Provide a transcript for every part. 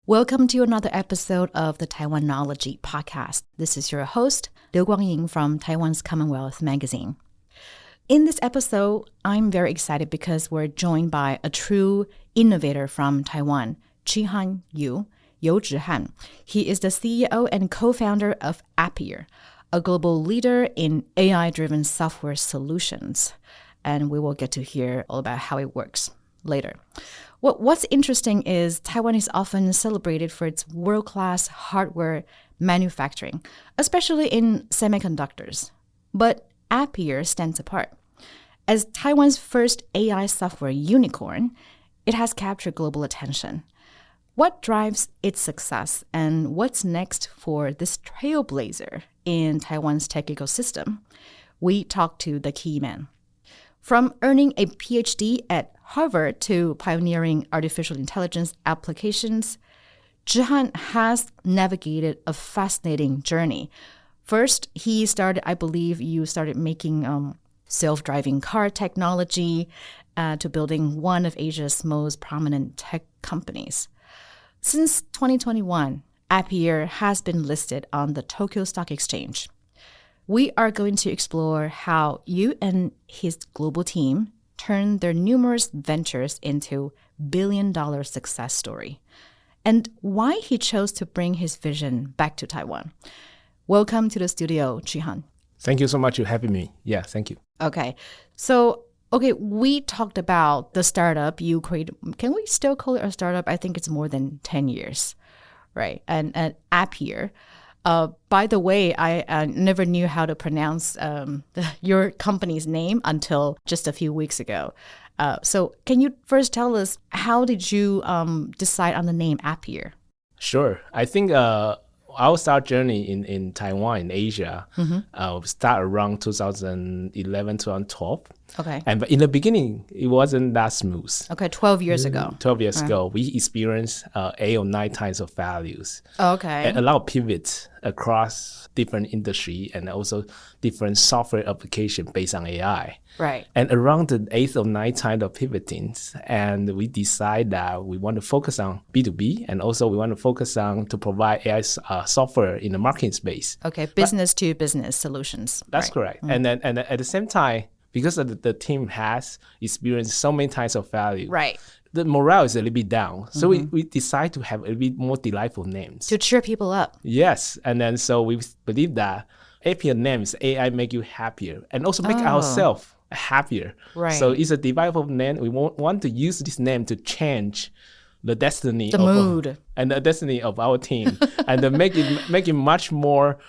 Welcome to another episode of the Taiwanology podcast. This is your host, Kwangyin from Taiwan's CommonWealth magazine. In this episode, I'm very excited because we're joined by a true innovator from Taiwan, Chih-han Yu, Chih-han. He is the CEO and co-founder of Appier, a global leader in AI-driven software solutions. And we will get to hear all about how it works later. What's interesting is Taiwan is often celebrated for its world-class hardware manufacturing, especially in semiconductors. But Appier stands apart. As Taiwan's first AI software unicorn, it has captured global attention. What drives its success and what's next for this trailblazer in Taiwan's tech ecosystem? We talked to the key man. From earning a PhD at Harvard to pioneering artificial intelligence applications, Chih-han has navigated a fascinating journey. First, he started, I believe you started making self-driving car technology to building one of Asia's most prominent tech companies. Since 2021, Appier has been listed on the Tokyo Stock Exchange. We are going to explore how Yu and his global team turned their numerous ventures into billion-dollar success story, and why he chose to bring his vision back to Taiwan. Welcome to the studio, Chih-han. Thank you so much for having me. Yeah, thank you. Okay. So, we talked about the startup you created. Can we still call it a startup? I think it's more than 10 years, right? And Appier. By the way, I never knew how to pronounce your company's name until just a few weeks ago. So can you first tell us, how did you decide on the name Appier? Sure. I think our start journey in Taiwan, in Asia, start around 2011, 2012. Okay. But in the beginning, it wasn't that smooth. Okay, 12 years ago. 12 years ago, we experienced 8 or 9 types of values. Okay. And a lot of pivots across different industry and also different software application based on AI. Right. And around the 8th or 9th time of pivoting, and we decide that we want to focus on B2B, and also we want to focus on to provide AI software in the marketing space. Okay, business to business solutions. That's correct. And then at the same time, because of the team has experienced so many types of value, right, the morale is a little bit down. So we decide to have a little bit more delightful names. To cheer people up. Yes. And then so we believe that Appier names, AI make you happier, and also make ourselves happier. Right. So it's a delightful name. We want to use this name to change the destiny the mood and the destiny of our team and to make it much more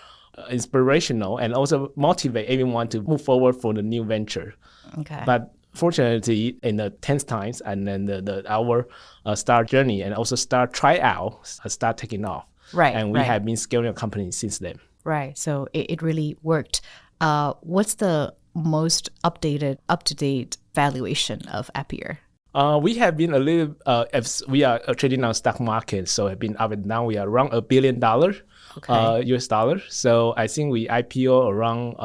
inspirational and also motivate everyone to move forward for the new venture. Okay. But fortunately, in the 10th times, and then our start journey and also start tryout start taking off. Right. And we have been scaling a company since then. Right. So it really worked. What's the most up-to-date valuation of Appier? We have been a little, we are trading on stock market, so have been up and down. We are around $1 billion US dollar. So I think we IPO around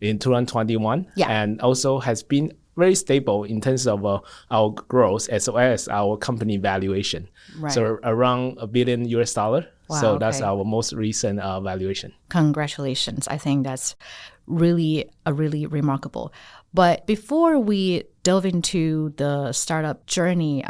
in 2021, and also has been very stable in terms of our growth as well as our company valuation. Right. So around $1 billion US dollar. Wow, so that's our most recent valuation. Congratulations. I think that's really remarkable. But before we delve into the startup journey,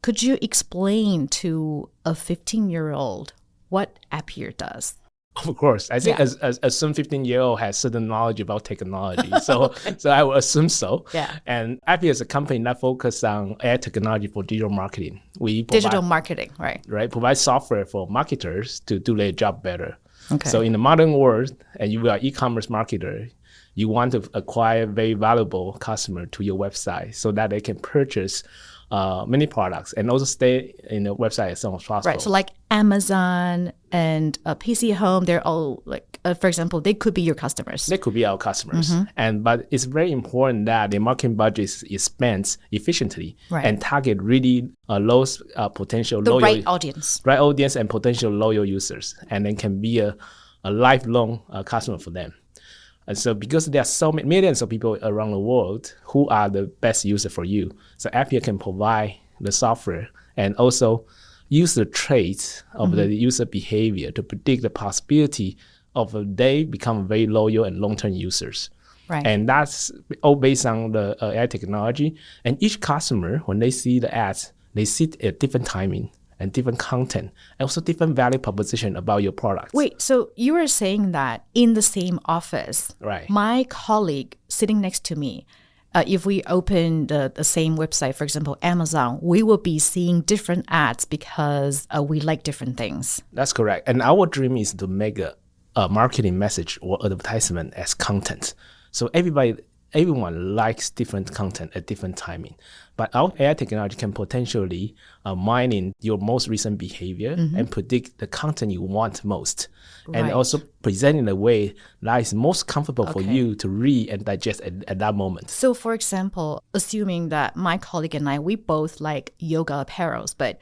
could you explain to a 15-year-old what Appier does? Of course. I think as some 15-year-old has certain knowledge about technology. So so I would assume so. Yeah. And Appier is a company that focuses on AI technology for digital marketing. We provide, digital marketing, right? Right. Provide software for marketers to do their job better. Okay. So in the modern world, and you are e-commerce marketer, you want to acquire very valuable customer to your website so that they can purchase many products and also stay in the website as long as possible. Right. So like Amazon and PC Home, they're all like, for example, they could be your customers. They could be our customers. But it's very important that the marketing budget is spent efficiently and target really low potential right audience. Right audience and potential loyal users, and then can be a lifelong customer for them. And so because there are so many millions of people around the world who are the best user for you, so Appier can provide the software and also user traits of the user behavior to predict the possibility of they become very loyal and long-term users. Right. And that's all based on the AI technology. And each customer, when they see the ads, they see a different timing and different content, and also different value proposition about your product. Wait, so you were saying that in the same office, Right. my colleague sitting next to me, if we open the same website, for example, Amazon, we will be seeing different ads because we like different things. That's correct. And our dream is to make a marketing message or advertisement as content. So everyone likes different content at different timing. But our AI technology can potentially mine in your most recent behavior and predict the content you want most. And also present in a way that is most comfortable for you to read and digest at that moment. So for example, assuming that my colleague and I, we both like yoga apparels, but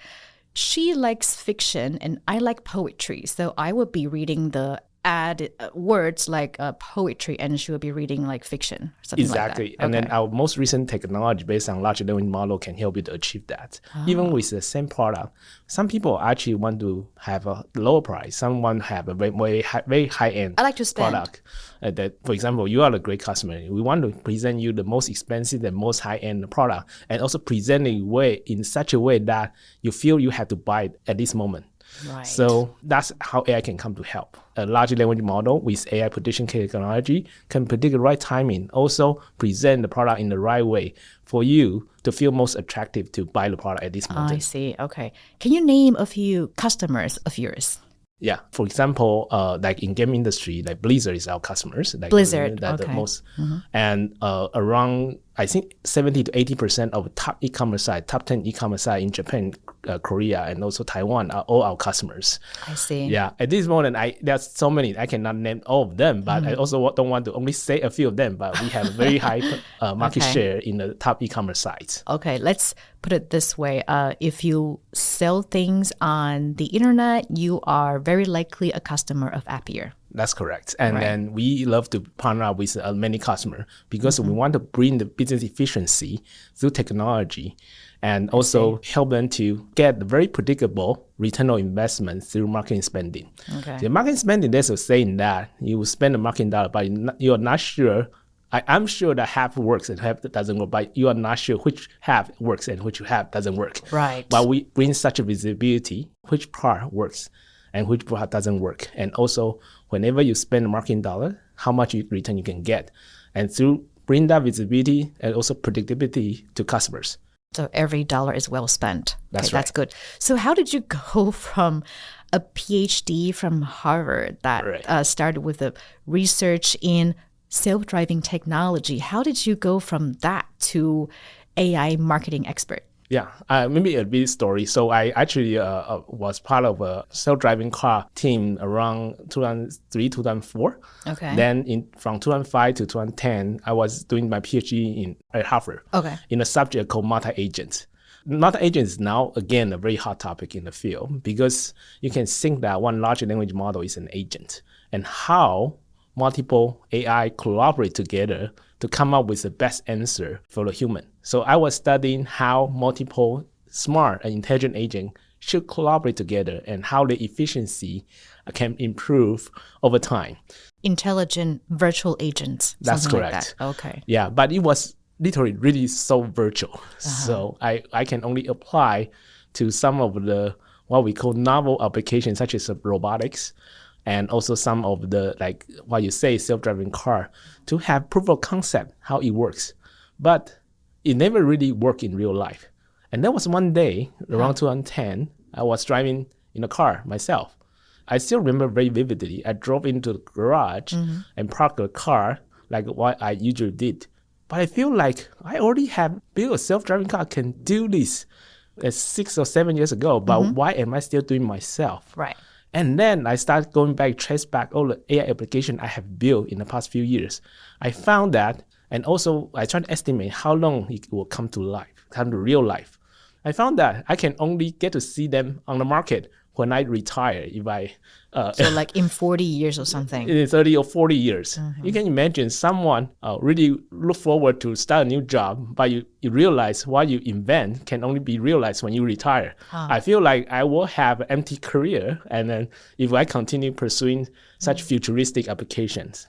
she likes fiction and I like poetry. So I would be reading the add words like poetry, and she will be reading like fiction, something Exactly. like that. And then our most recent technology based on large language model can help you to achieve that. Even with the same product, some people actually want to have a lower price. Some want to have a very high-end I like to spend. product. That, for example, you are a great customer. We want to present you the most expensive and most high-end product, and also present it in such a way that you feel you have to buy it at this moment. Right. So that's how AI can come to help. A large language model with AI prediction technology can predict the right timing, also present the product in the right way for you to feel most attractive to buy the product at this moment. I see. Okay. Can you name a few customers of yours? Yeah. For example, like in game industry, like Blizzard is our customers. Like Blizzard, the most, and around I think 70 to 80% of top e-commerce site, top 10 e-commerce site in Japan, Korea, and also Taiwan are all our customers. I see. Yeah. At this moment, there's so many. I cannot name all of them, but I also don't want to only say a few of them. But we have a very high market share in the top e-commerce sites. Okay, let's put it this way. If you sell things on the internet, you are very likely a customer of Appier. That's correct. And then we love to partner up with many customers because we want to bring the business efficiency through technology and also help them to get very predictable return on investment through marketing spending. Okay. The marketing spending, there's a saying that you will spend a marketing dollar, but you're not sure. I'm sure that half works and half doesn't work, but you are not sure which half works and which half doesn't work. Right. But we bring such a visibility, which part works and which part doesn't work. And also, whenever you spend a marketing dollar, how much return you can get. And through bring that visibility and also predictability to customers. So every dollar is well spent. That's right. That's good. So how did you go from a PhD from Harvard that started with a research in self-driving technology? How did you go from that to AI marketing expert? Yeah, maybe a bit story. So I actually was part of a self-driving car team around 2003, 2004. Okay. Then from 2005 to 2010, I was doing my PhD at Harvard in a subject called multi-agent. Multi-agent is now, again, a very hot topic in the field because you can think that one large language model is an agent and how multiple AI collaborate together to come up with the best answer for the human. So I was studying how multiple smart and intelligent agents should collaborate together and how the efficiency can improve over time. Intelligent virtual agents. That's correct. Like that. Okay. Yeah, but it was literally really so virtual. So I can only apply to some of the what we call novel applications such as robotics and also some of the, like what you say, self-driving car to have proof of concept, how it works. But it never really worked in real life. And there was one day around 2010, I was driving in a car myself. I still remember very vividly. I drove into the garage and parked the car like what I usually did. But I feel like I already have built a self-driving car can do this 6 or 7 years ago, but why am I still doing myself? Right. And then I started going back, trace back all the AI application I have built in the past few years. I found that, and also I tried to estimate how long it will come to life, come to real life. I found that I can only get to see them on the market when I retire, if I So like in 40 years or something. in 30 or 40 years, you can imagine someone really look forward to start a new job, but you realize what you invent can only be realized when you retire. I feel like I will have an empty career, and then if I continue pursuing such futuristic applications.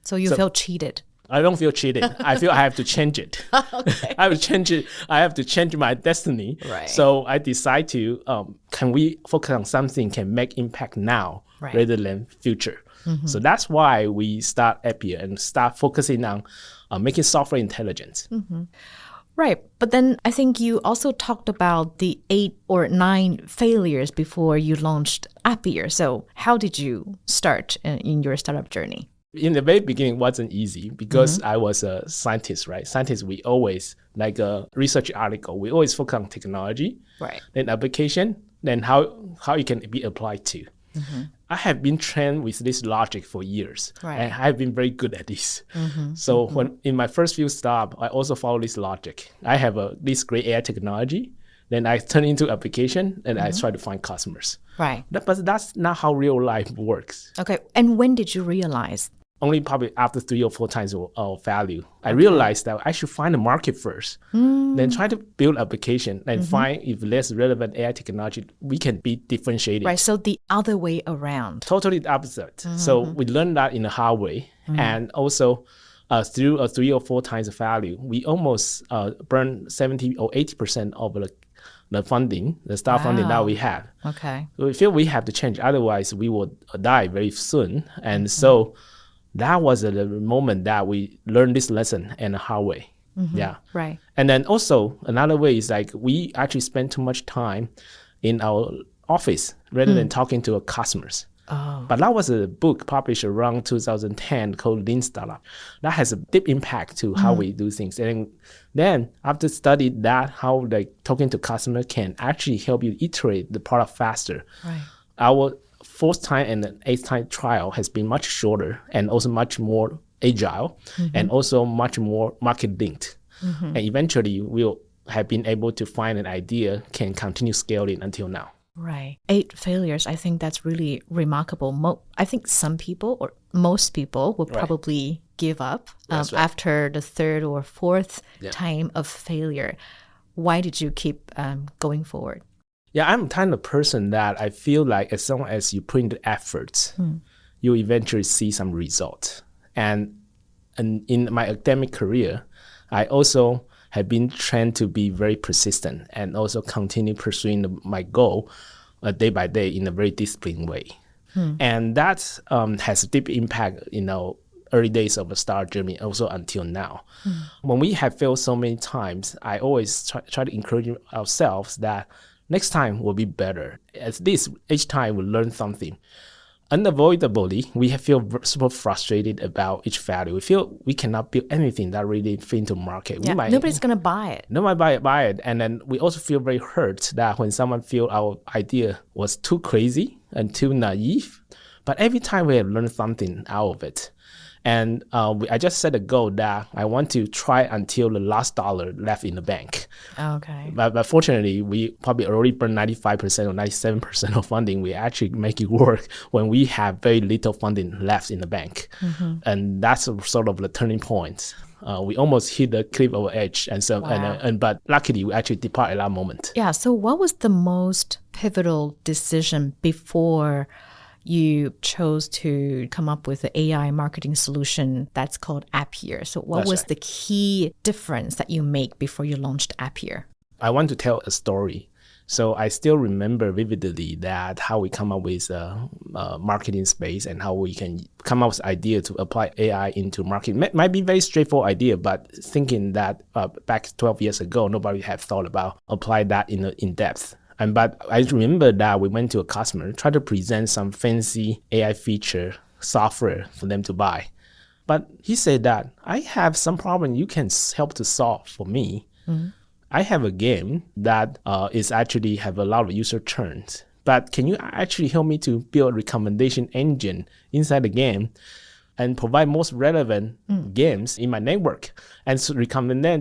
So you felt cheated. I don't feel cheated. I feel I have to change it. Okay. I have to change it. I have to change my destiny. Right. So I decide to, can we focus on something can make impact now rather than future? So that's why we start Appier and start focusing on making software intelligence. Right. But then I think you also talked about the 8 or 9 failures before you launched Appier. So how did you start in your startup journey? In the very beginning, it wasn't easy because I was a scientist, right? Scientists, we always, like a research article, we always focus on technology, then application, then how it can be applied to. I have been trained with this logic for years, and I've been very good at this. So when in my first few startups, I also follow this logic. I have this great AI technology, then I turn into application, and I try to find customers. Right. But that's not how real life works. Okay. And when did you realize? Only probably after 3 or 4 times of value, I realized that I should find a market first, then try to build application and find if less relevant AI technology, we can be differentiated. Right. So the other way around. Totally the opposite. So we learned that in a hard way. And also through 3 or 4 times of value, we almost burn 70 or 80% of the funding, the start funding that we have. Okay. So we feel we have to change. Otherwise, we will die very soon. And so that was the moment that we learned this lesson in a hard way. Yeah. Right. And then also another way is like we actually spend too much time in our office rather than talking to our customers. But that was a book published around 2010 called Lean Startup. That has a deep impact to how we do things. And then after studying that, how like talking to customer can actually help you iterate the product faster. Right. Our 4th time and the 8th time trial has been much shorter and also much more agile and also much more market linked. And eventually we'll have been able to find an idea can continue scaling until now. Right. 8 failures. I think that's really remarkable. I think some people or most people will probably give up after the 3rd or 4th time of failure. Why did you keep going forward? Yeah, I'm the kind of person that I feel like as long as you put in the efforts, you eventually see some result. And in my academic career, I also have been trained to be very persistent and also continue pursuing my goal day by day in a very disciplined way. And that has a deep impact, early days of a startup journey, also until now. When we have failed so many times, I always try to encourage ourselves that next time will be better. At least each time we learn something. Unavoidably, we feel super frustrated about each value. We feel we cannot build anything that really fit into market. Yeah, nobody's going to buy it. Nobody buy it. And then we also feel very hurt that when someone feel our idea was too crazy and too naive. But every time we have learned something out of it. And I just set a goal that I want to try until the last dollar left in the bank. Okay. But fortunately, we probably already burned 95% or 97% of funding. We actually make it work when we have very little funding left in the bank. And that's sort of the turning point. We almost hit the cliff over edge. And so, but luckily, we actually depart at that moment. Yeah. So what was the most pivotal decision before you chose to come up with the AI marketing solution that's called Appier? So what was the key difference that you make before you launched Appier? I want to tell a story. So I still remember vividly that how we come up with a marketing space and how we can come up with idea to apply AI into marketing. Might be very straightforward idea, but thinking that back 12 years ago, nobody had thought about apply that in depth. But I remember that we went to a customer, tried to present some fancy AI feature software for them to buy. But he said that I have some problem you can help to solve for me. I have a game that is actually have a lot of user churns. But can you actually help me to build a recommendation engine inside the game and provide most relevant games in my network and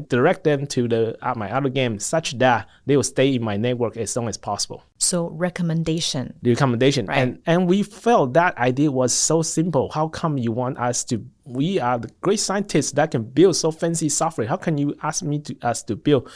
direct them to my other games such that they will stay in my network as long as possible. So recommendation. The recommendation. Right. And we felt that idea was so simple. How come you want us to, we are the great scientists that can build so fancy software. How can you ask us to build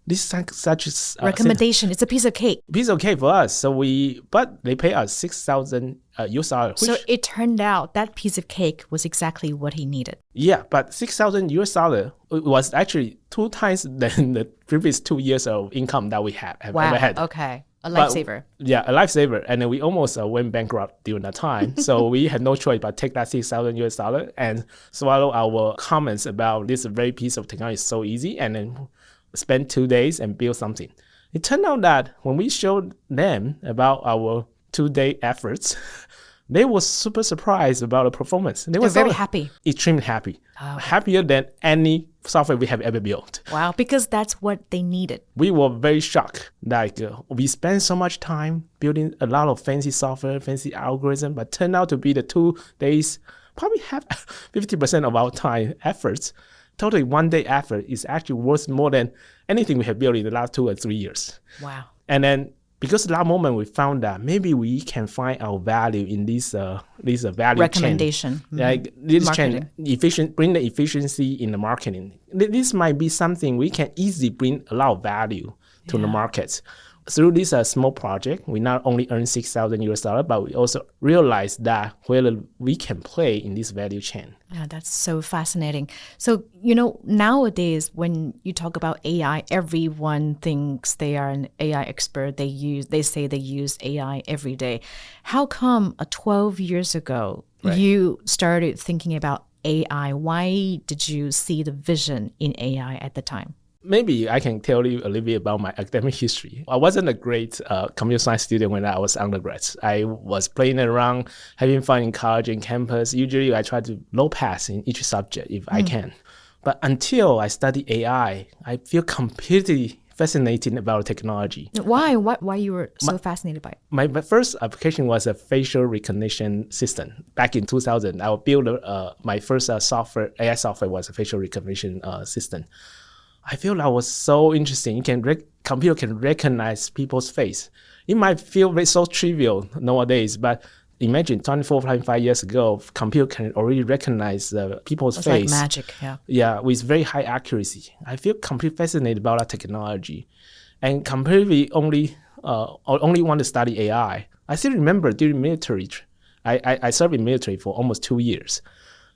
this such recommendation? It's a piece of cake. Piece of cake for us. But they pay us $6,000 US dollars. So it turned out that piece of cake was exactly what he needed. Yeah, but $6,000 US dollars was actually 2 times than the previous 2 years of income that we have ever had. Okay. A lifesaver. A lifesaver. And then we almost went bankrupt during that time. So we had no choice but take that $6,000 US dollars and swallow our comments about this very piece of technology is so easy, and then spend 2 days and build something. It turned out that when we showed them about our 2-day efforts, they were super surprised about the performance. They were very happy. Extremely happy. Happier than any software we have ever built. Wow, because that's what they needed. We were very shocked. Like we spent so much time building a lot of fancy software, fancy algorithm, but turned out to be the 2 days, probably have 50% of our time efforts. Totally 1 day effort is actually worth more than anything we have built in the last 2 or 3 years. Wow. And then because of that moment, we found that maybe we can find our value in this value recommendation. Chain. Like this chain, bring the efficiency in the marketing. This might be something we can easily bring a lot of value to the markets. Through this small project, we not only earn $6,000 US dollars, but we also realize that whether we can play in this value chain. Yeah, that's so fascinating. So, nowadays when you talk about AI, everyone thinks they are an AI expert. They say they use AI every day. How come 12 years ago you started thinking about AI? Why did you see the vision in AI at the time? Maybe I can tell you a little bit about my academic history. I wasn't a great computer science student when I was undergrad. I was playing around, having fun in college and campus. Usually I try to low pass in each subject if I can. But until I study AI, I feel completely fascinated about technology. Why? Why you were so fascinated by it? My first application was a facial recognition system. Back in 2000, I built my first AI software was a facial recognition system. I feel that was so interesting. Computer can recognize people's face. It might feel so trivial nowadays, but imagine 25 years ago, computer can already recognize people's face. It's like magic, yeah. Yeah, with very high accuracy. I feel completely fascinated about that technology, and completely only want to study AI. I still remember during military, I served in military for almost 2 years.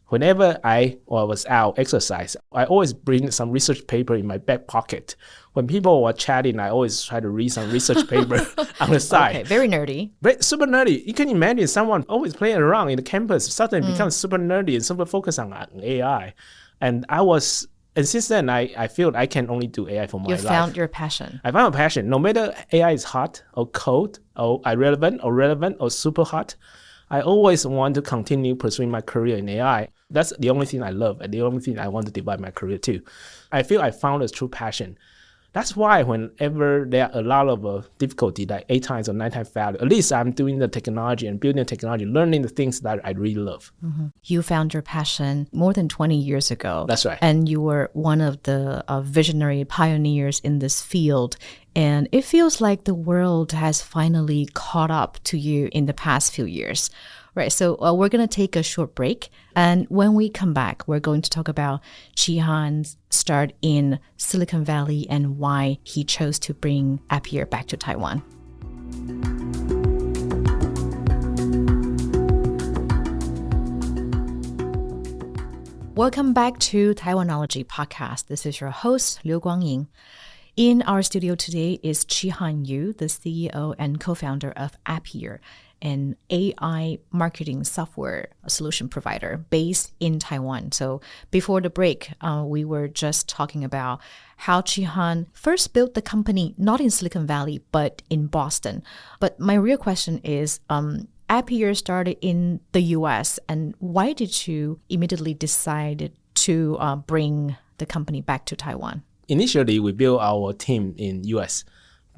Whenever I was out exercise, I always bring some research paper in my back pocket. When people were chatting, I always try to read some research paper on the side. Okay, very nerdy. Super nerdy. You can imagine someone always playing around in the campus suddenly becomes super nerdy and super focused on AI. And since then, I feel I can only do AI for my life. You found your passion. I found a passion. No matter AI is hot or cold or irrelevant or relevant or super hot, I always want to continue pursuing my career in AI. That's the only thing I love and the only thing I want to devote my career to. I feel I found a true passion. That's why whenever there are a lot of difficulty, like 8 times or 9 times failure, at least I'm doing the technology and building the technology, learning the things that I really love. Mm-hmm. You found your passion more than 20 years ago. That's right. And you were one of the visionary pioneers in this field. And it feels like the world has finally caught up to you in the past few years. Right, so we're going to take a short break. And when we come back, we're going to talk about Chih-han's start in Silicon Valley and why he chose to bring Appier back to Taiwan. Welcome back to Taiwanology podcast. This is your host, Kwangyin. In our studio today is Chih-han Yu, the CEO and co-founder of Appier, an AI marketing software solution provider based in Taiwan. So before the break, we were just talking about how Chih-han first built the company, not in Silicon Valley, but in Boston. But my real question is, Appier started in the US, and why did you immediately decide to bring the company back to Taiwan? Initially, we built our team in US.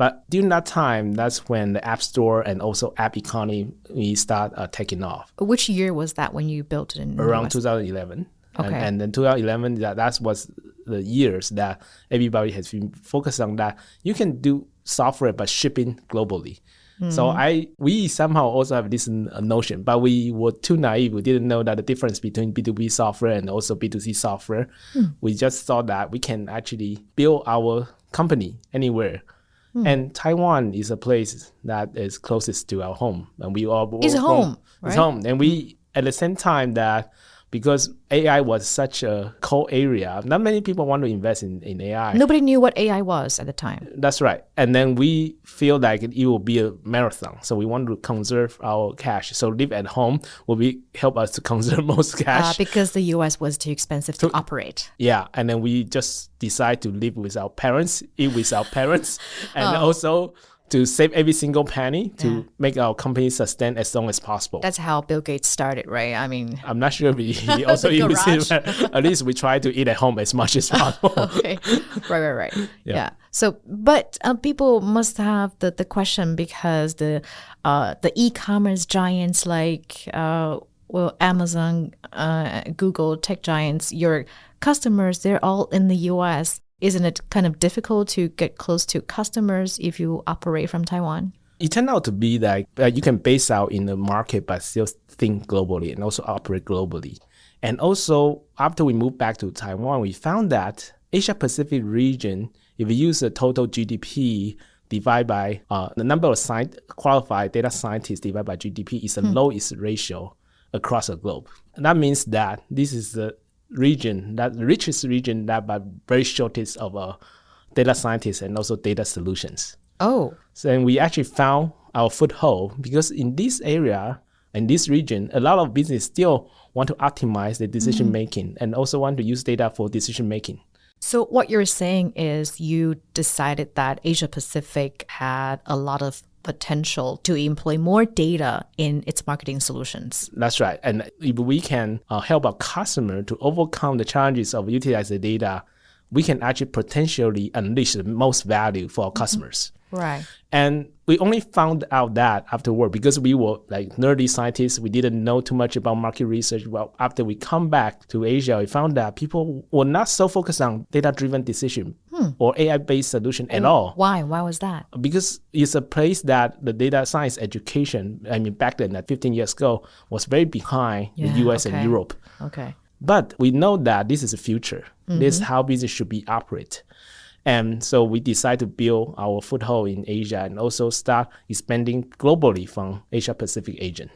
But during that time, that's when the App Store and also app economy we start taking off. Which year was that when you built it in the Around US? 2011. Okay. And then 2011, that was the years that everybody has been focused on that. You can do software by shipping globally. So we somehow also have this notion, but we were too naive. We didn't know that the difference between B2B software and also B2C software. We just thought that we can actually build our company anywhere. And Taiwan is a place that is closest to our home. And we all It's home, right? It's home. And we, at the same time that, because AI was such a core area, not many people want to invest in AI. Nobody knew what AI was at the time. That's right. And then we feel like it will be a marathon. So we want to conserve our cash. So live at home will help us to conserve most cash. Because the US was too expensive to operate. Yeah. And then we just decide to live with our parents, eat with our parents, and also to save every single penny to make our company sustain as long as possible. That's how Bill Gates started, right? I mean, I'm not sure if he also used it, but at least we try to eat at home as much as possible. Okay. Right. Yeah. So, but people must have the question, because the e-commerce giants like Amazon, Google, tech giants, your customers, they're all in the US. Isn't it kind of difficult to get close to customers if you operate from Taiwan? It turned out to be that you can base out in the market, but still think globally and also operate globally. And also, after we moved back to Taiwan, we found that Asia Pacific region, if you use the total GDP divided by the number of qualified data scientists divided by GDP, is the lowest ratio across the globe. And that means that this is the richest region that by very shortage of data scientists and also data solutions. Oh. So we actually found our foothold, because in this area, in this region, a lot of business still want to optimize the decision making and also want to use data for decision making. So what you're saying is you decided that Asia Pacific had a lot of potential to employ more data in its marketing solutions. That's right. And if we can help our customer to overcome the challenges of utilizing the data, we can actually potentially unleash the most value for our customers. Right. And we only found out that afterward, because we were like nerdy scientists. We didn't know too much about market research. Well, after we come back to Asia, we found that people were not so focused on data-driven decision or AI-based solution at all. Why? Why was that? Because it's a place that the data science education, I mean, back then, 15 years ago, was very behind the US and Europe. Okay. But we know that this is the future. This is how business should be operated. And so we decided to build our foothold in Asia and also start expanding globally from Asia Pacific region.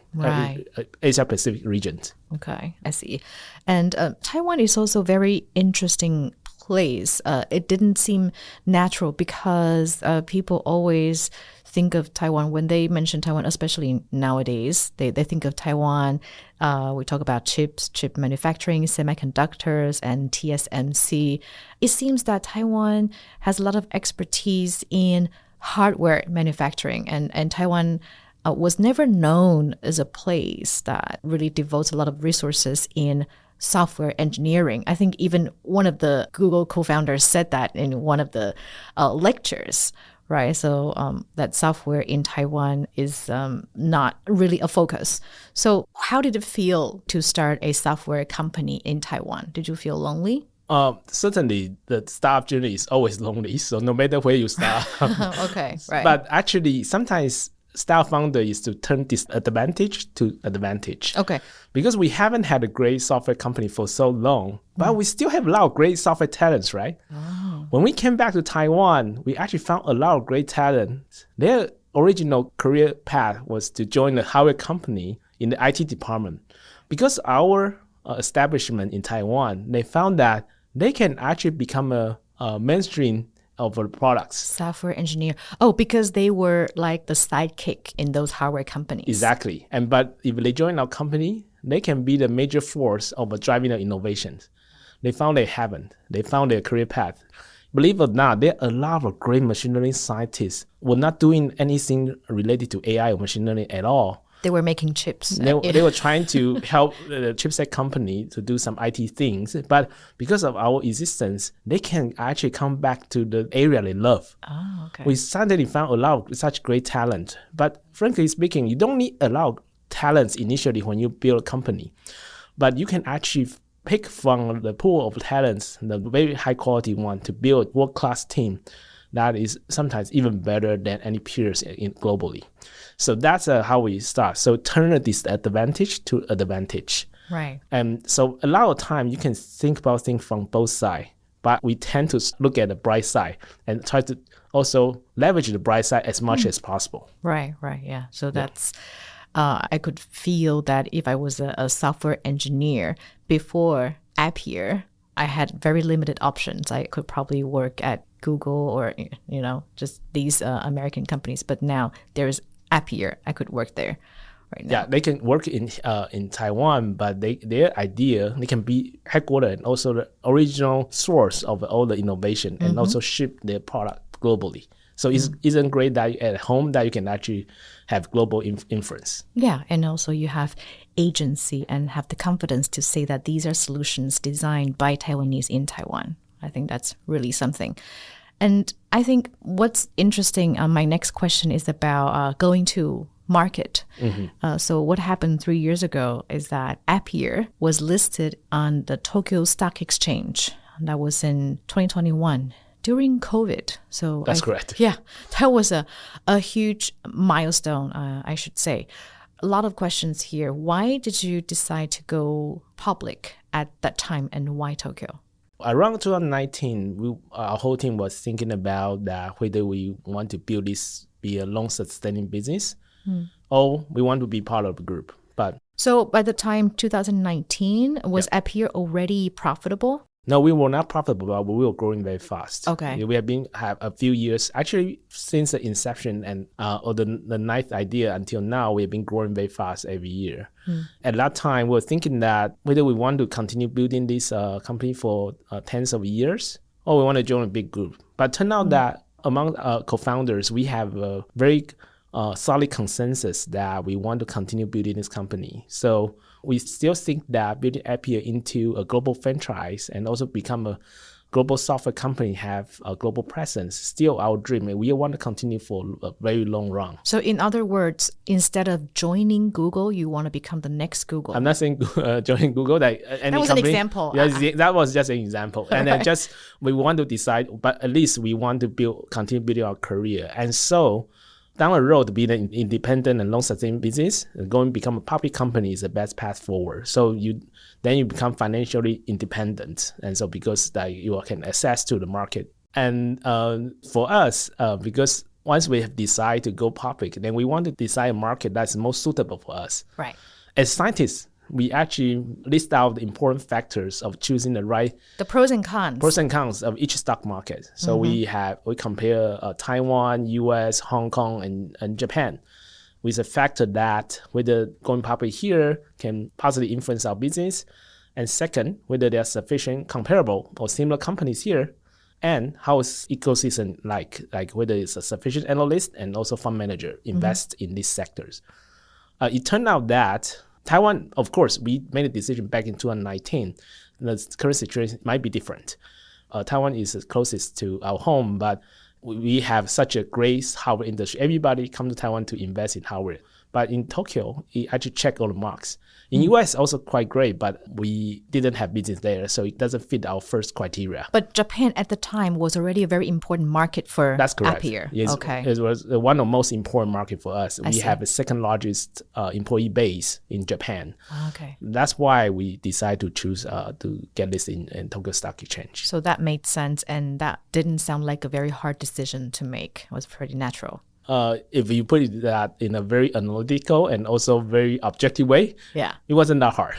Asia Pacific regions. Okay, I see. And Taiwan is also a very interesting place. It didn't seem natural because people always think of Taiwan, when they mention Taiwan, especially nowadays, they think of Taiwan. We talk about chip manufacturing, semiconductors, and TSMC. It seems that Taiwan has a lot of expertise in hardware manufacturing, and Taiwan was never known as a place that really devotes a lot of resources in software engineering. I think even one of the Google co-founders said that in one of the lectures. Right, so that software in Taiwan is not really a focus. So how did it feel to start a software company in Taiwan? Did you feel lonely? Certainly, the startup journey is always lonely. So no matter where you start. Okay, right. But actually, sometimes startup founder is to turn disadvantage to advantage. Okay. Because we haven't had a great software company for so long, but we still have a lot of great software talents, right? Oh. When we came back to Taiwan, we actually found a lot of great talent. Their original career path was to join a hardware company in the IT department. Because our establishment in Taiwan, they found that they can actually become a mainstream of our products. Software engineer. Oh, because they were like the sidekick in those hardware companies. Exactly. But if they join our company, they can be the major force of driving the innovations. They found they haven't. They found their career path. Believe it or not, there are a lot of great machine learning scientists who are not doing anything related to AI or machine learning at all. They were making chips. They were trying to help the chipset company to do some IT things, but because of our existence, they can actually come back to the area they love. Oh, okay. We suddenly found a lot of such great talent, but frankly speaking, you don't need a lot of talents initially when you build a company, but you can actually pick from the pool of talents, the very high quality one, to build world-class team that is sometimes even better than any peers globally. So that's how we start. So turn a disadvantage to advantage. Right. And so a lot of time you can think about things from both sides, but we tend to look at the bright side and try to also leverage the bright side as much as possible. Right, yeah. So that's, I could feel that if I was a software engineer before Appier, I had very limited options. I could probably work at Google or, just these American companies. But now there's Appier. I could work there right now. Yeah, they can work in Taiwan, but their idea, they can be headquartered and also the original source of all the innovation and also ship their product globally. So isn't great that at home that you can actually have global influence. Yeah, and also you have agency and have the confidence to say that these are solutions designed by Taiwanese in Taiwan. I think that's really something. And I think what's interesting, my next question is about going to market. So what happened 3 years ago is that Appier was listed on the Tokyo Stock Exchange. That was in 2021. During COVID. So that's correct. Yeah, that was a huge milestone, I should say. A lot of questions here. Why did you decide to go public at that time and why Tokyo? Around 2019, our whole team was thinking about that whether we want to build this be a long-sustaining business or we want to be part of the group. So by the time 2019, was Appier already profitable? No, we were not profitable, but we were growing very fast. Okay. We have have a few years, actually since the inception and or the ninth idea until now, we have been growing very fast every year. At that time, we were thinking that whether we want to continue building this company for tens of years or we want to join a big group. But turned out that among co-founders, we have a very solid consensus that we want to continue building this company. So we still think that building Appier into a global franchise and also become a global software company, have a global presence, still our dream. And we want to continue for a very long run. So in other words, instead of joining Google, you want to become the next Google. I'm not saying joining Google. That was an example. That was just an example. And then just we want to decide, but at least we want to continue building our career. And so down the road, being an independent and long-sustaining business, going to become a public company is the best path forward. So then you become financially independent, and so because that you can access to the market. And for us, because once we have decided to go public, then we want to decide a market that's most suitable for us. Right. As scientists, we actually list out the important factors of choosing the pros and cons of each stock market. So we compare Taiwan, US, Hong Kong, and Japan with the factor that whether going public here can positively influence our business, and second, whether there are sufficient comparable or similar companies here, and how is ecosystem like whether it's a sufficient analyst and also fund manager invest in these sectors. It turned out that Taiwan, of course, we made a decision back in 2019. The current situation might be different. Taiwan is the closest to our home, but we have such a great hardware industry. Everybody come to Taiwan to invest in hardware. But in Tokyo, it actually checked all the marks. In US, also quite great, but we didn't have business there, so it doesn't fit our first criteria. But Japan at the time was already a very important market for That's correct. Appier. Yes, okay. It was one of the most important market for us. We have the second largest employee base in Japan. Okay. That's why we decided to choose to get this in Tokyo Stock Exchange. So that made sense, and that didn't sound like a very hard decision to make. It was pretty natural. If you put it that in a very analytical and also very objective way, it wasn't that hard.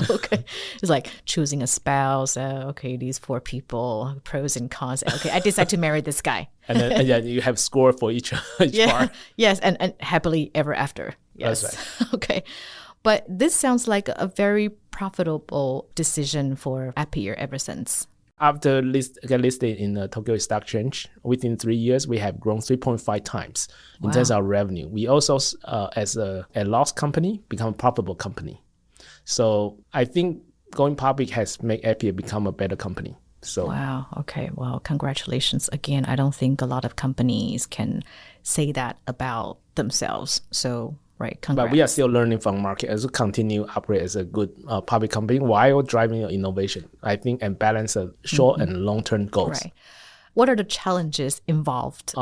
Okay. It's like choosing a spouse. Okay, these 4 people, pros and cons. Okay, I decide to marry this guy. and then you have score for each part. Yes, and happily ever after. Yes. That's right. Okay. But this sounds like a very profitable decision for Appier ever since. after get listed in the Tokyo Stock Exchange, within 3 years, we have grown 3.5 times in terms of revenue. We also, as a loss company, become a profitable company. So I think going public has made Appier become a better company. So wow. Okay. Well, congratulations again. I don't think a lot of companies can say that about themselves. So, right. Congrats. But we are still learning from market as we continue operate as a good public company while driving innovation, I think, and balance a short and long-term goals. Right. What are the challenges involved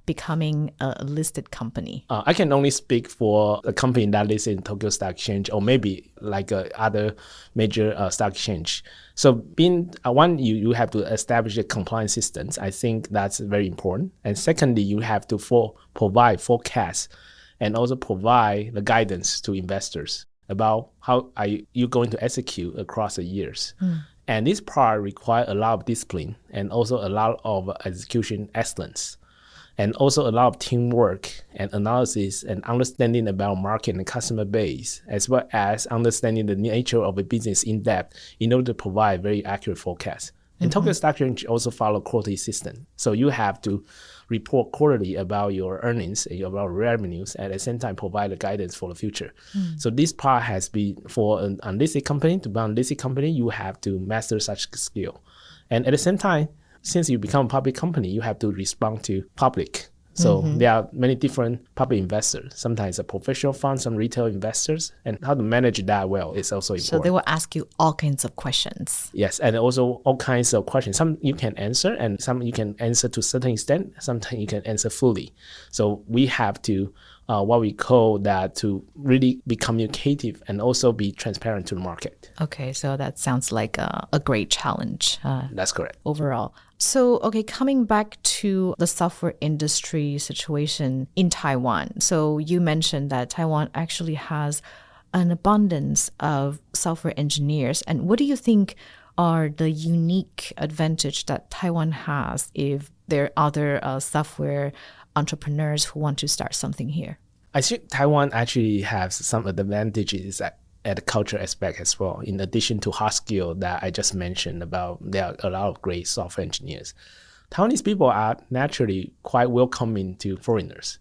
becoming a listed company? I can only speak for a company that is in Tokyo Stock Exchange or maybe like other major stock exchange. So being one, you have to establish the compliance systems. I think that's very important. And secondly, you have to provide forecasts and also provide the guidance to investors about how are you going to execute across the years. And this part requires a lot of discipline and also a lot of execution excellence, and also a lot of teamwork and analysis and understanding about market and customer base, as well as understanding the nature of a business in depth in order to provide very accurate forecasts. And Tokyo Stock Exchange also follow quarterly system. So you have to report quarterly about your earnings, about revenues, and at the same time provide the guidance for the future. So this part has been for an unlisted company. To be an unlisted company, you have to master such skill. And at the same time, since you become a public company, you have to respond to public. So there are many different public investors. Sometimes a professional fund, some retail investors, and how to manage that well is also important. So they will ask you all kinds of questions. Yes, and also all kinds of questions. Some you can answer, and some you can answer to a certain extent. Sometimes you can answer fully. So we have to, what we call that, to really be communicative and also be transparent to the market. Okay, so that sounds like a great challenge. That's correct. Overall. So, okay, coming back to the software industry situation in Taiwan. So you mentioned that Taiwan actually has an abundance of software engineers. And what do you think are the unique advantage that Taiwan has if there are other software entrepreneurs who want to start something here? I think Taiwan actually has some advantages at the culture aspect as well. In addition to hard skill that I just mentioned about, there are a lot of great software engineers. Taiwanese people are naturally quite welcoming to foreigners.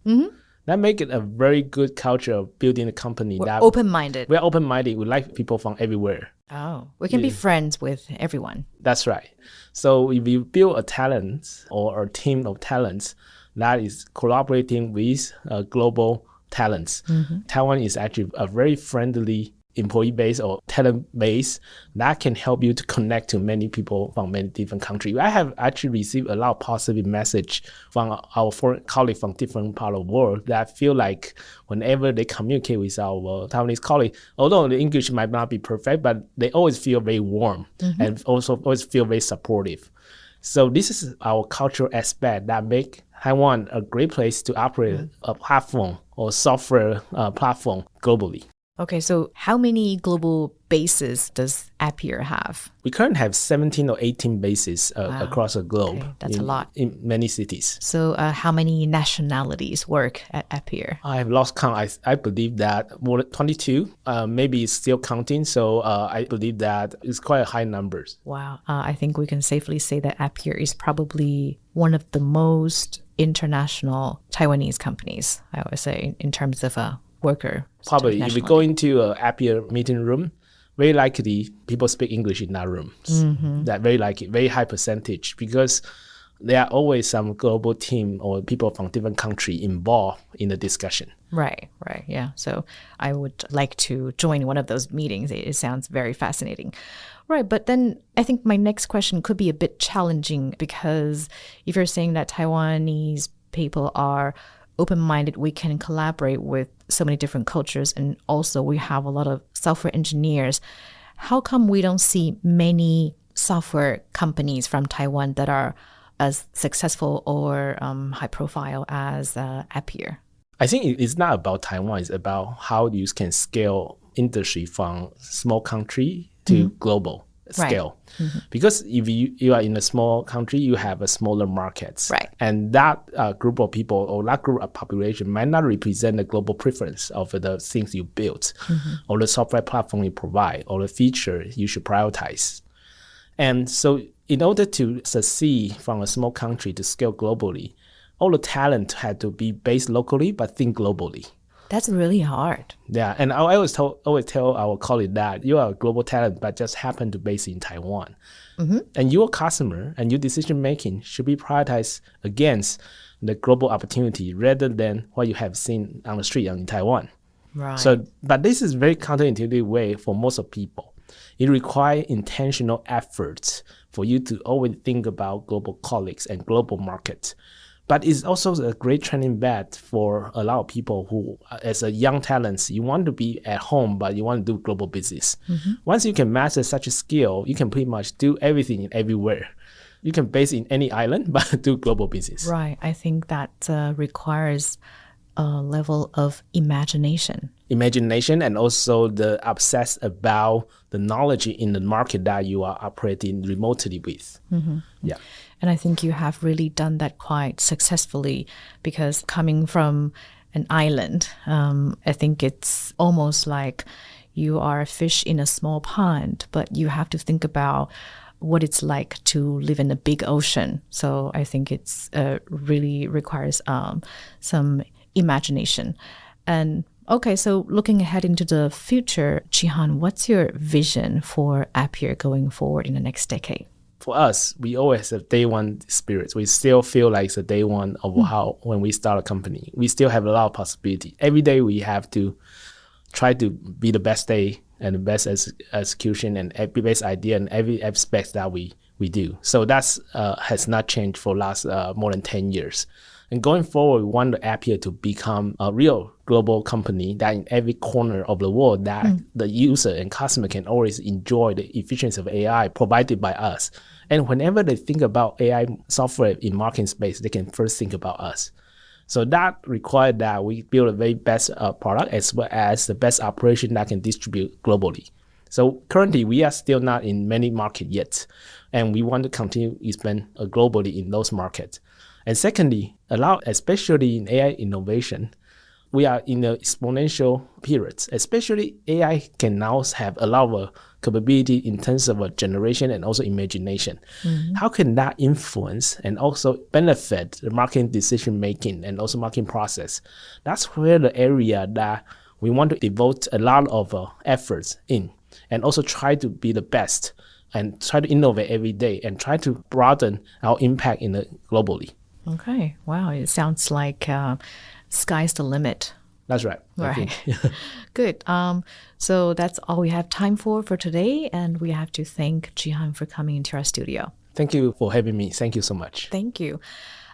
That makes it a very good culture of building a company. We're open-minded. We're open-minded. We like people from everywhere. Oh, we can be friends with everyone. That's right. So if you build a talent or a team of talents that is collaborating with global talents, Taiwan is actually a very friendly employee base or talent base that can help you to connect to many people from many different countries. I have actually received a lot of positive message from our foreign colleagues from different parts of the world that I feel like whenever they communicate with our Taiwanese colleagues, although the English might not be perfect, but they always feel very warm and also always feel very supportive. So this is our cultural aspect that make Taiwan a great place to operate a platform or software platform globally. Okay, so how many global bases does Appier have? We currently have 17 or 18 bases across the globe. Okay, that's a lot. In many cities. So how many nationalities work at Appier? I have lost count. I believe that more than 22, maybe it's still counting. So I believe that it's quite a high numbers. Wow. I think we can safely say that Appier is probably one of the most international Taiwanese companies, I would say, in terms of worker. Probably, if you go into an Appier meeting room, very likely people speak English in that room. That very likely, very high percentage, because there are always some global team or people from different countries involved in the discussion. Right, yeah. So I would like to join one of those meetings. It sounds very fascinating. Right, but then I think my next question could be a bit challenging, because if you're saying that Taiwanese people are open-minded, we can collaborate with so many different cultures, and also we have a lot of software engineers. How come we don't see many software companies from Taiwan that are as successful or high profile as Appier? I think it's not about Taiwan, it's about how you can scale industry from small country to global scale. Because if you are in a small country, you have a smaller markets. Right. And that group of people or that group of population might not represent the global preference of the things you built or the software platform you provide or the feature you should prioritize. And so in order to succeed from a small country to scale globally, all the talent had to be based locally but think globally. That's really hard. Yeah, and I always tell our colleague that you are a global talent but just happen to base in Taiwan. And your customer and your decision making should be prioritized against the global opportunity rather than what you have seen on the street in Taiwan. Right. So, but this is very counterintuitive way for most of people. It requires intentional efforts for you to always think about global colleagues and global markets. But it's also a great training bed for a lot of people who, as a young talents, you want to be at home, but you want to do global business. Once you can master such a skill, you can pretty much do everything everywhere. You can base in any island, but do global business. Right. I think that requires a level of imagination. Imagination and also the obsess about the knowledge in the market that you are operating remotely with. Yeah. And I think you have really done that quite successfully, because coming from an island, I think it's almost like you are a fish in a small pond, but you have to think about what it's like to live in a big ocean. So I think it's really requires some imagination. And okay, so looking ahead into the future, Chih-han, what's your vision for Appier going forward in the next decade? For us, we always have day one spirits. We still feel like it's the day one of how when we start a company. We still have a lot of possibility. Every day we have to try to be the best day and the best execution and every best idea and every aspect that we do. So that's has not changed for last more than 10 years. And going forward, we want Appier to become a real global company that in every corner of the world that the user and customer can always enjoy the efficiency of AI provided by us. And whenever they think about AI software in marketing space, they can first think about us. So that requires that we build a very best product as well as the best operation that can distribute globally. So currently, we are still not in many markets yet, and we want to continue to expand globally in those markets. And secondly, especially in AI innovation, we are in an exponential period. Especially AI can now have a lot of capability in terms of generation and also imagination. How can that influence and also benefit the marketing decision making and also marketing process? That's where the area that we want to devote a lot of efforts in, and also try to be the best and try to innovate every day and try to broaden our impact globally. Okay. Wow. It sounds like sky's the limit. That's right. Right. Good. So that's all we have time for today. And we have to thank Chih-han for coming into our studio. Thank you for having me. Thank you so much. Thank you.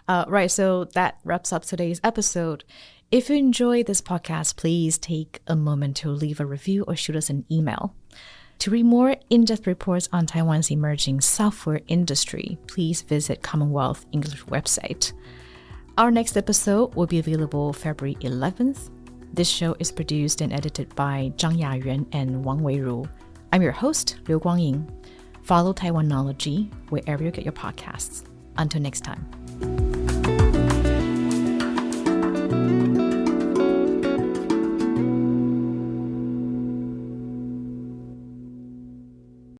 Right. So that wraps up today's episode. If you enjoyed this podcast, please take a moment to leave a review or shoot us an email. To read more in-depth reports on Taiwan's emerging software industry, please visit CommonWealth English website. Our next episode will be available February 11th. This show is produced and edited by Zhang Yayuan and Wang Weiru. I'm your host, Liu Kwangyin. Follow Taiwanology wherever you get your podcasts. Until next time.